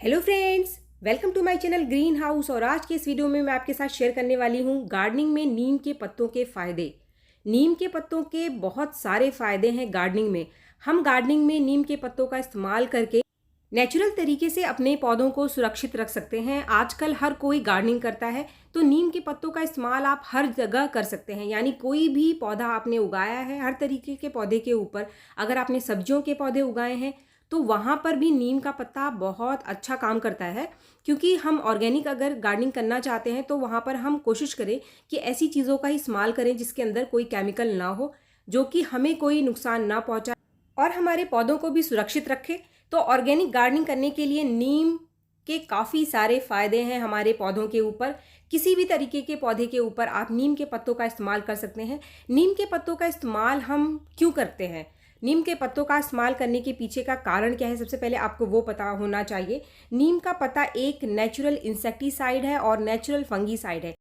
Hello friends, welcome to my channel green house. और आज के इस वीडियो में मैं आपके साथ शेयर करने वाली हूँ गार्डनिंग में नीम के पत्तों के फ़ायदे। नीम के पत्तों के बहुत सारे फ़ायदे हैं गार्डनिंग में। हम गार्डनिंग में नीम के पत्तों का इस्तेमाल करके नेचुरल तरीके से अपने पौधों को सुरक्षित रख सकते हैं। आजकल हर कोई गार्डनिंग करता है, तो नीम के पत्तों का इस्तेमाल आप हर जगह कर सकते हैं। यानी कोई भी पौधा आपने उगाया है, हर तरीके के पौधे के ऊपर, अगर आपने सब्जियों के पौधे उगाए हैं तो वहाँ पर भी नीम का पत्ता बहुत अच्छा काम करता है। क्योंकि हम ऑर्गेनिक अगर गार्डनिंग करना चाहते हैं तो वहाँ पर हम कोशिश करें कि ऐसी चीज़ों का ही इस्तेमाल करें जिसके अंदर कोई केमिकल ना हो, जो कि हमें कोई नुकसान ना पहुँचाए और हमारे पौधों को भी सुरक्षित रखे। तो ऑर्गेनिक गार्डनिंग करने के लिए नीम के काफ़ी सारे फ़ायदे हैं हमारे पौधों के ऊपर। किसी भी तरीके के पौधे के ऊपर आप नीम के पत्तों का इस्तेमाल कर सकते हैं। नीम के पत्तों का इस्तेमाल हम क्यों करते हैं, नीम के पत्तों का इस्तेमाल करने के पीछे का कारण क्या है, सबसे पहले आपको वो पता होना चाहिए। नीम का पत्ता एक नेचुरल इंसेक्टिसाइड है और नेचुरल फंगीसाइड है।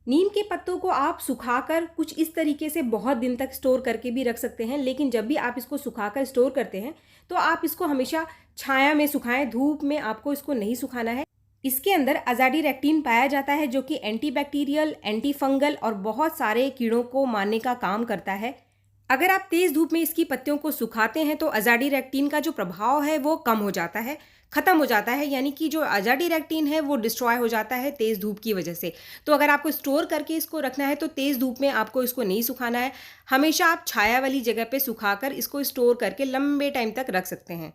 नीम के पत्तों को आप सुखाकर कुछ इस तरीके से बहुत दिन तक स्टोर करके भी रख सकते हैं, लेकिन जब भी आप इसको सुखाकर स्टोर करते हैं तो आप इसको हमेशा छाया में सुखाएं, धूप में आपको इसको नहीं सुखाना है। इसके अंदर अजाडिरेक्टिन पाया जाता है जो कि एंटीबैक्टीरियल, एंटी फंगल और बहुत सारे कीड़ों को मारने का काम करता है। अगर आप तेज़ धूप में इसकी पत्तियों को सुखाते हैं तो अजाडिरेक्टिन का जो प्रभाव है वो कम हो जाता है, ख़त्म हो जाता है। यानी कि जो अजाडिरेक्टिन है वो डिस्ट्रॉय हो जाता है तेज़ धूप की वजह से। तो अगर आपको स्टोर करके इसको रखना है तो तेज़ धूप में आपको इसको नहीं सुखाना है। हमेशा आप छाया वाली जगह पे सुखाकर इसको स्टोर करके लंबे टाइम तक रख सकते हैं।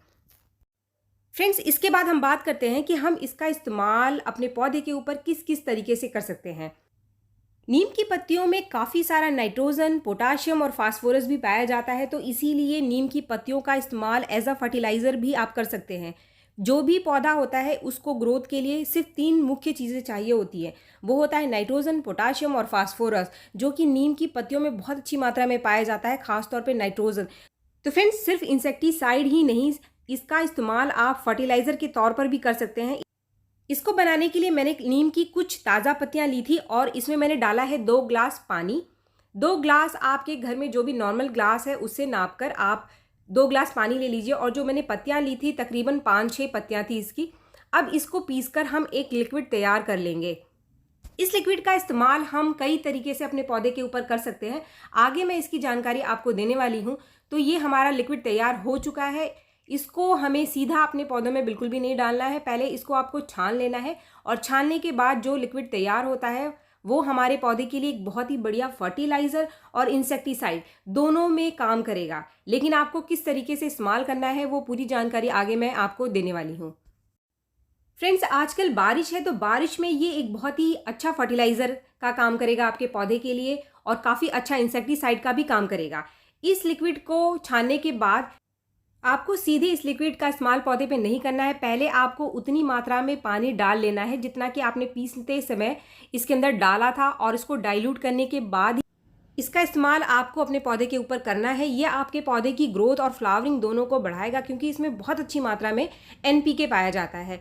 फ्रेंड्स, इसके बाद हम बात करते हैं कि हम इसका इस्तेमाल अपने पौधे के ऊपर किस किस तरीके से कर सकते हैं। नीम की पत्तियों में काफ़ी सारा नाइट्रोजन, पोटाशियम और फास्फोरस भी पाया जाता है, तो इसीलिए नीम की पत्तियों का इस्तेमाल एज अ फर्टिलाइज़र भी आप कर सकते हैं। जो भी पौधा होता है उसको ग्रोथ के लिए सिर्फ 3 मुख्य चीज़ें चाहिए होती है। वो होता है नाइट्रोजन, पोटाशियम और फास्फोरस, जो कि नीम की पत्तियों में बहुत अच्छी मात्रा में पाया जाता है, खासतौर पे नाइट्रोजन। तो फ्रेंड्स, सिर्फ इंसेक्टिसाइड ही नहीं, इसका इस्तेमाल आप फर्टिलाइज़र के तौर पर भी कर सकते हैं। इसको बनाने के लिए मैंने नीम की कुछ ताज़ा पत्तियां ली थी और इसमें मैंने डाला है 2 ग्लास पानी। 2 ग्लास आपके घर में जो भी नॉर्मल ग्लास है उससे नापकर आप 2 ग्लास पानी ले लीजिए। और जो मैंने पत्तियां ली थी तकरीबन 5-6 पत्तियां थी इसकी। अब इसको पीसकर हम एक लिक्विड तैयार कर लेंगे। इस लिक्विड का इस्तेमाल हम कई तरीके से अपने पौधे के ऊपर कर सकते हैं। आगे मैं इसकी जानकारी आपको देने वाली हूँ। तो ये हमारा लिक्विड तैयार हो चुका है। इसको हमें सीधा अपने पौधों में बिल्कुल भी नहीं डालना है, पहले इसको आपको छान लेना है। और छानने के बाद जो लिक्विड तैयार होता है वो हमारे पौधे के लिए एक बहुत ही बढ़िया फर्टिलाइज़र और इंसेक्टिसाइड दोनों में काम करेगा। लेकिन आपको किस तरीके से इस्तेमाल करना है वो पूरी जानकारी आगे मैं आपको देने वाली हूँ। फ्रेंड्स, आजकल बारिश है तो बारिश में ये एक बहुत ही अच्छा फर्टिलाइज़र का काम करेगा आपके पौधे के लिए और काफ़ी अच्छा इंसेक्टिसाइड का भी काम करेगा। इस लिक्विड को छानने के बाद आपको सीधे इस लिक्विड का इस्तेमाल पौधे पे नहीं करना है। पहले आपको उतनी मात्रा में पानी डाल लेना है जितना कि आपने पीसते समय इसके अंदर डाला था, और इसको डाइल्यूट करने के बाद ही इसका इस्तेमाल आपको अपने पौधे के ऊपर करना है। ये आपके पौधे की ग्रोथ और फ्लावरिंग दोनों को बढ़ाएगा, क्योंकि इसमें बहुत अच्छी मात्रा में एनपीके पाया जाता है।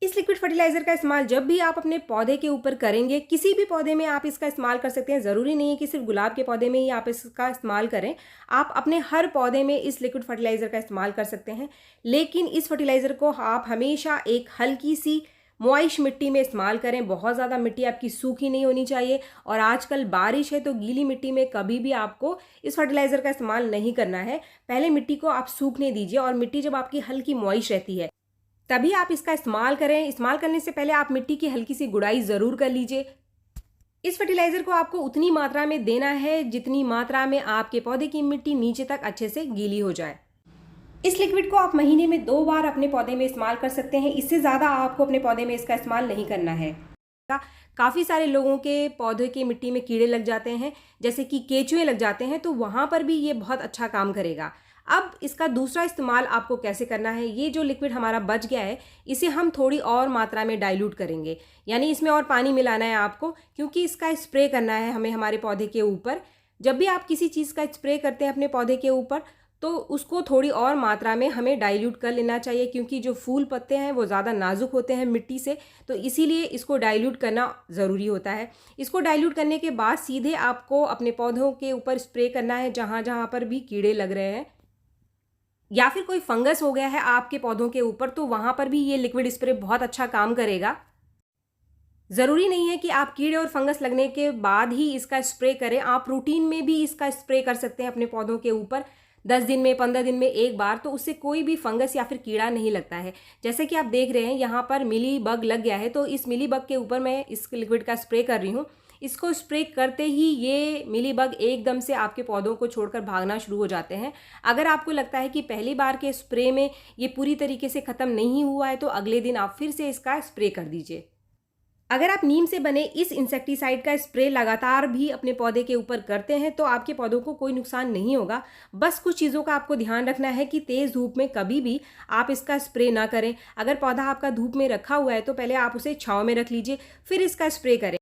इस लिक्विड फर्टिलाइज़र का इस्तेमाल जब भी आप अपने पौधे के ऊपर करेंगे, किसी भी पौधे में आप इसका इस्तेमाल कर सकते हैं। ज़रूरी नहीं है कि सिर्फ गुलाब के पौधे में ही आप इसका इस्तेमाल करें। आप अपने हर पौधे में इस लिक्विड फर्टिलाइज़र का इस्तेमाल कर सकते हैं। लेकिन इस फर्टिलाइज़र को आप हमेशा एक हल्की सी मॉइस्ट मिट्टी में इस्तेमाल करें। बहुत ज़्यादा मिट्टी आपकी सूखी नहीं होनी चाहिए। और आजकल बारिश है तो गीली मिट्टी में कभी भी आपको इस फर्टिलाइज़र का इस्तेमाल नहीं करना है। पहले मिट्टी को आप सूखने दीजिए, और मिट्टी जब आपकी हल्की मॉइस्ट रहती है तभी आप इसका इस्तेमाल करें। इस्तेमाल करने से पहले आप मिट्टी की हल्की सी गुड़ाई ज़रूर कर लीजिए। इस फर्टिलाइज़र को आपको उतनी मात्रा में देना है जितनी मात्रा में आपके पौधे की मिट्टी नीचे तक अच्छे से गीली हो जाए। इस लिक्विड को आप महीने में 2 बार अपने पौधे में इस्तेमाल कर सकते हैं। इससे ज़्यादा आपको अपने पौधे में इसका इस्तेमाल नहीं करना है। काफ़ी सारे लोगों के पौधे की मिट्टी में कीड़े लग जाते हैं, जैसे कि केंचुए लग जाते हैं, तो वहाँ पर भी ये बहुत अच्छा काम करेगा। अब इसका दूसरा इस्तेमाल आपको कैसे करना है, ये जो लिक्विड हमारा बच गया है इसे हम थोड़ी और मात्रा में डाइल्यूट करेंगे। यानी इसमें और पानी मिलाना है आपको, क्योंकि इसका स्प्रे करना है हमें हमारे पौधे के ऊपर। जब भी आप किसी चीज़ का स्प्रे करते हैं अपने पौधे के ऊपर तो उसको थोड़ी और मात्रा में हमें डाइल्यूट कर लेना चाहिए, क्योंकि जो फूल पत्ते हैं वो ज़्यादा नाजुक होते हैं मिट्टी से, तो इसीलिए इसको डाइल्यूट करना ज़रूरी होता है। इसको डाइल्यूट करने के बाद सीधे आपको अपने पौधों के ऊपर स्प्रे करना है जहाँ जहाँ पर भी कीड़े लग रहे हैं। या फिर कोई फंगस हो गया है आपके पौधों के ऊपर, तो वहाँ पर भी ये लिक्विड स्प्रे बहुत अच्छा काम करेगा। ज़रूरी नहीं है कि आप कीड़े और फंगस लगने के बाद ही इसका स्प्रे करें, आप रूटीन में भी इसका स्प्रे कर सकते हैं अपने पौधों के ऊपर 10 दिन में, 15 दिन में एक बार, तो उससे कोई भी फंगस या फिर कीड़ा नहीं लगता है। जैसे कि आप देख रहे हैं यहाँ पर मिली बग लग गया है, तो इस मिली बग के ऊपर मैं इस लिक्विड का स्प्रे कर रही हूँ। इसको स्प्रे करते ही ये मिली बग एकदम से आपके पौधों को छोड़कर भागना शुरू हो जाते हैं। अगर आपको लगता है कि पहली बार के स्प्रे में ये पूरी तरीके से ख़त्म नहीं हुआ है, तो अगले दिन आप फिर से इसका स्प्रे कर दीजिए। अगर आप नीम से बने इस इंसेक्टिसाइड का स्प्रे लगातार भी अपने पौधे के ऊपर करते हैं, तो आपके पौधों को कोई नुकसान नहीं होगा। बस कुछ चीज़ों का आपको ध्यान रखना है कि तेज़ धूप में कभी भी आप इसका स्प्रे ना करें। अगर पौधा आपका धूप में रखा हुआ है, तो पहले आप उसे छांव में रख लीजिए, फिर इसका स्प्रे करें।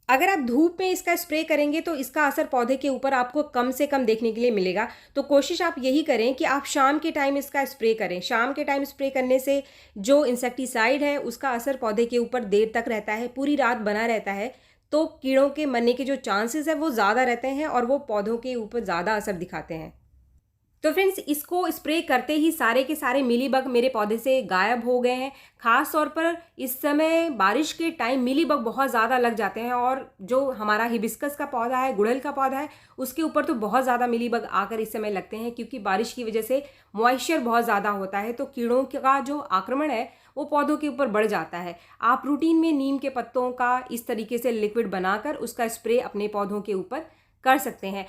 अगर आप धूप में इसका स्प्रे करेंगे, तो इसका असर पौधे के ऊपर आपको कम से कम देखने के लिए मिलेगा। तो कोशिश आप यही करें कि आप शाम के टाइम इसका स्प्रे करें। शाम के टाइम स्प्रे करने से जो इंसेक्टिसाइड है उसका असर पौधे के ऊपर देर तक रहता है, पूरी रात बना रहता है, तो कीड़ों के मरने के जो चांसेस है वो ज़्यादा रहते हैं और वो पौधों के ऊपर ज़्यादा असर दिखाते हैं। तो फ्रेंड्स, इसको स्प्रे करते ही सारे के सारे मिलीबग मेरे पौधे से गायब हो गए हैं। ख़ास तौर पर इस समय बारिश के टाइम मिलीबग बहुत ज़्यादा लग जाते हैं, और जो हमारा हिबिस्कस का पौधा है, गुड़हल का पौधा है, उसके ऊपर तो बहुत ज़्यादा मिलीबग आकर इस समय लगते हैं, क्योंकि बारिश की वजह से मॉइस्चर बहुत ज़्यादा होता है, तो कीड़ों का जो आक्रमण है वो पौधों के ऊपर बढ़ जाता है। आप रूटीन में नीम के पत्तों का इस तरीके से लिक्विड बनाकर उसका स्प्रे अपने पौधों के ऊपर कर सकते हैं।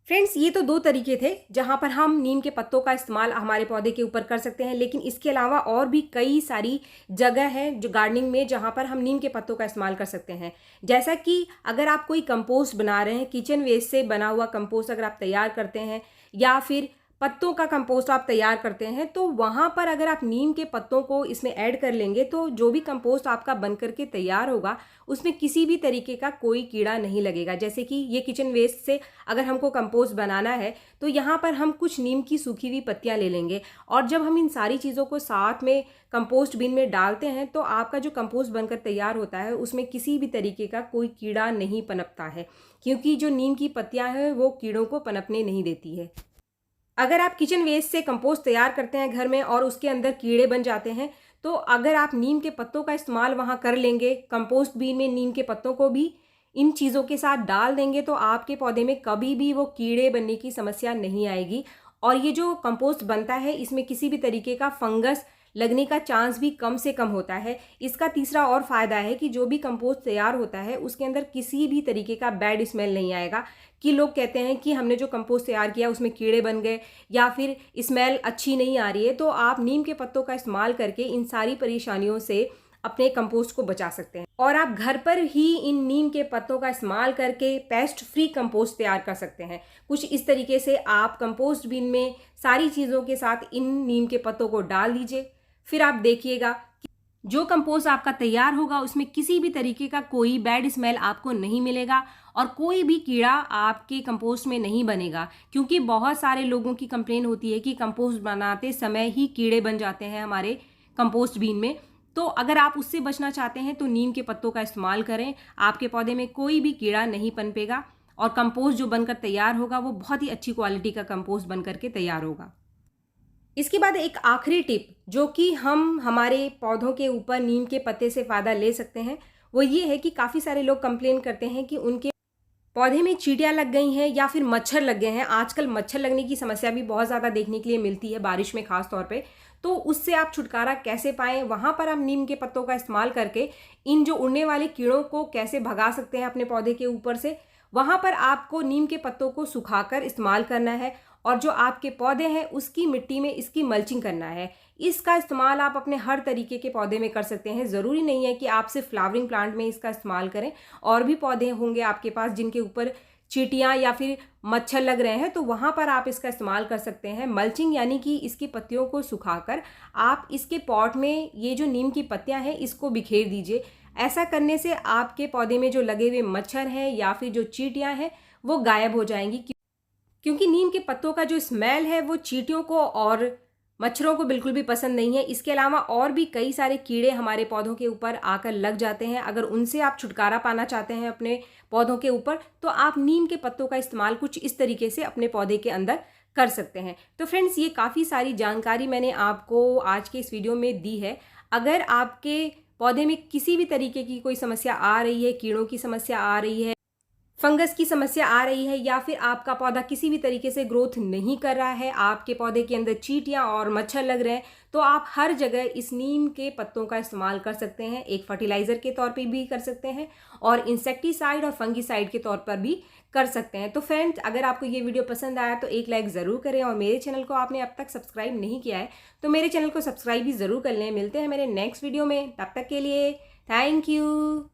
फ्रेंड्स, ये तो 2 तरीके थे जहाँ पर हम नीम के पत्तों का इस्तेमाल हमारे पौधे के ऊपर कर सकते हैं, लेकिन इसके अलावा और भी कई सारी जगह है जो गार्डनिंग में जहाँ पर हम नीम के पत्तों का इस्तेमाल कर सकते हैं। जैसा कि अगर आप कोई कंपोस्ट बना रहे हैं, किचन वेस्ट से बना हुआ कंपोस्ट अगर आप तैयार करते हैं, या फिर पत्तों का कंपोस्ट आप तैयार करते हैं, तो वहाँ पर अगर आप नीम के पत्तों को इसमें ऐड कर लेंगे, तो जो भी कंपोस्ट आपका बन करके तैयार होगा उसमें किसी भी तरीके का कोई कीड़ा नहीं लगेगा। जैसे कि ये किचन वेस्ट से अगर हमको कंपोस्ट बनाना है, तो यहाँ पर हम कुछ नीम की सूखी हुई पत्तियाँ ले लेंगे, और जब हम इन सारी चीज़ों को साथ में कंपोस्ट बिन में डालते हैं, तो आपका जो कंपोस्ट बनकर तैयार होता है उसमें किसी भी तरीके का कोई कीड़ा नहीं पनपता है, क्योंकि जो नीम की पत्तियाँ हैं वो कीड़ों को पनपने नहीं देती है। अगर आप किचन वेस्ट से कंपोस्ट तैयार करते हैं घर में और उसके अंदर कीड़े बन जाते हैं, तो अगर आप नीम के पत्तों का इस्तेमाल वहाँ कर लेंगे, कंपोस्ट बीन में नीम के पत्तों को भी इन चीज़ों के साथ डाल देंगे, तो आपके पौधे में कभी भी वो कीड़े बनने की समस्या नहीं आएगी। और ये जो कंपोस्ट बनता है इसमें किसी भी तरीके का फंगस लगने का चांस भी कम से कम होता है। इसका तीसरा और फ़ायदा है कि जो भी कंपोस्ट तैयार होता है उसके अंदर किसी भी तरीके का बैड स्मेल नहीं आएगा, कि लोग कहते हैं कि हमने जो कंपोस्ट तैयार किया उसमें कीड़े बन गए या फिर स्मेल अच्छी नहीं आ रही है। तो आप नीम के पत्तों का इस्तेमाल करके इन सारी परेशानियों से अपने कंपोस्ट को बचा सकते हैं, और आप घर पर ही इन नीम के पत्तों का इस्तेमाल करके पेस्ट फ्री कंपोस्ट तैयार कर सकते हैं। कुछ इस तरीके से आप कंपोस्ट बिन में सारी चीज़ों के साथ इन नीम के पत्तों को डाल दीजिए, फिर आप देखिएगा कि जो कंपोस्ट आपका तैयार होगा उसमें किसी भी तरीके का कोई बैड स्मेल आपको नहीं मिलेगा, और कोई भी कीड़ा आपके कंपोस्ट में नहीं बनेगा। क्योंकि बहुत सारे लोगों की कंप्लेन होती है कि कंपोस्ट बनाते समय ही कीड़े बन जाते हैं हमारे कंपोस्ट बीन में। तो अगर आप उससे बचना चाहते हैं तो नीम के पत्तों का इस्तेमाल करें, आपके पौधे में कोई भी कीड़ा नहीं पनपेगा, और कंपोस्ट जो बनकर तैयार होगा वो बहुत ही अच्छी क्वालिटी का कंपोस्ट बन करके तैयार होगा। इसके बाद एक आखिरी टिप जो कि हम हमारे पौधों के ऊपर नीम के पत्ते से फ़ायदा ले सकते हैं, वो ये है कि काफ़ी सारे लोग कंप्लेन करते हैं कि उनके पौधे में चींटियां लग गई हैं या फिर मच्छर लग गए हैं। आजकल मच्छर लगने की समस्या भी बहुत ज़्यादा देखने के लिए मिलती है बारिश में ख़ास तौर पे। तो उससे आप छुटकारा कैसे पाएँ, वहाँ पर आप नीम के पत्तों का इस्तेमाल करके इन जो उड़ने वाले कीड़ों को कैसे भगा सकते हैं अपने पौधे के ऊपर से, वहाँ पर आपको नीम के पत्तों को सुखाकर इस्तेमाल करना है, और जो आपके पौधे हैं उसकी मिट्टी में इसकी मल्चिंग करना है। इसका इस्तेमाल आप अपने हर तरीके के पौधे में कर सकते हैं। ज़रूरी नहीं है कि आप सिर्फ फ्लावरिंग प्लांट में इसका इस्तेमाल करें, और भी पौधे होंगे आपके पास जिनके ऊपर चींटियां या फिर मच्छर लग रहे हैं, तो वहाँ पर आप इसका इस्तेमाल कर सकते हैं। मल्चिंग यानी कि इसकी पत्तियों को सुखाकर आप इसके पॉट में ये जो नीम की पत्तियाँ हैं इसको बिखेर दीजिए। ऐसा करने से आपके पौधे में जो लगे हुए मच्छर हैं या फिर जो चींटियाँ हैं वो गायब हो जाएंगी, क्योंकि नीम के पत्तों का जो स्मेल है वो चींटियों को और मच्छरों को बिल्कुल भी पसंद नहीं है। इसके अलावा और भी कई सारे कीड़े हमारे पौधों के ऊपर आकर लग जाते हैं। अगर उनसे आप छुटकारा पाना चाहते हैं अपने पौधों के ऊपर, तो आप नीम के पत्तों का इस्तेमाल कुछ इस तरीके से अपने पौधे के अंदर कर सकते हैं। तो फ्रेंड्स, ये काफ़ी सारी जानकारी मैंने आपको आज के इस वीडियो में दी है। अगर आपके पौधे में किसी भी तरीके की कोई समस्या आ रही है, कीड़ों की समस्या आ रही है, फंगस की समस्या आ रही है, या फिर आपका पौधा किसी भी तरीके से ग्रोथ नहीं कर रहा है, आपके पौधे के अंदर चींटियां और मच्छर लग रहे हैं, तो आप हर जगह इस नीम के पत्तों का इस्तेमाल कर सकते हैं। एक फर्टिलाइज़र के तौर पे भी कर सकते हैं और इंसेक्टिसाइड और फंगिसाइड के तौर पर भी कर सकते हैं। तो फ्रेंड्स, अगर आपको ये वीडियो पसंद आया तो एक लाइक ज़रूर करें, और मेरे चैनल को आपने अब तक सब्सक्राइब नहीं किया है तो मेरे चैनल को सब्सक्राइब भी ज़रूर कर लें। मिलते हैं मेरे नेक्स्ट वीडियो में, तब तक के लिए थैंक यू।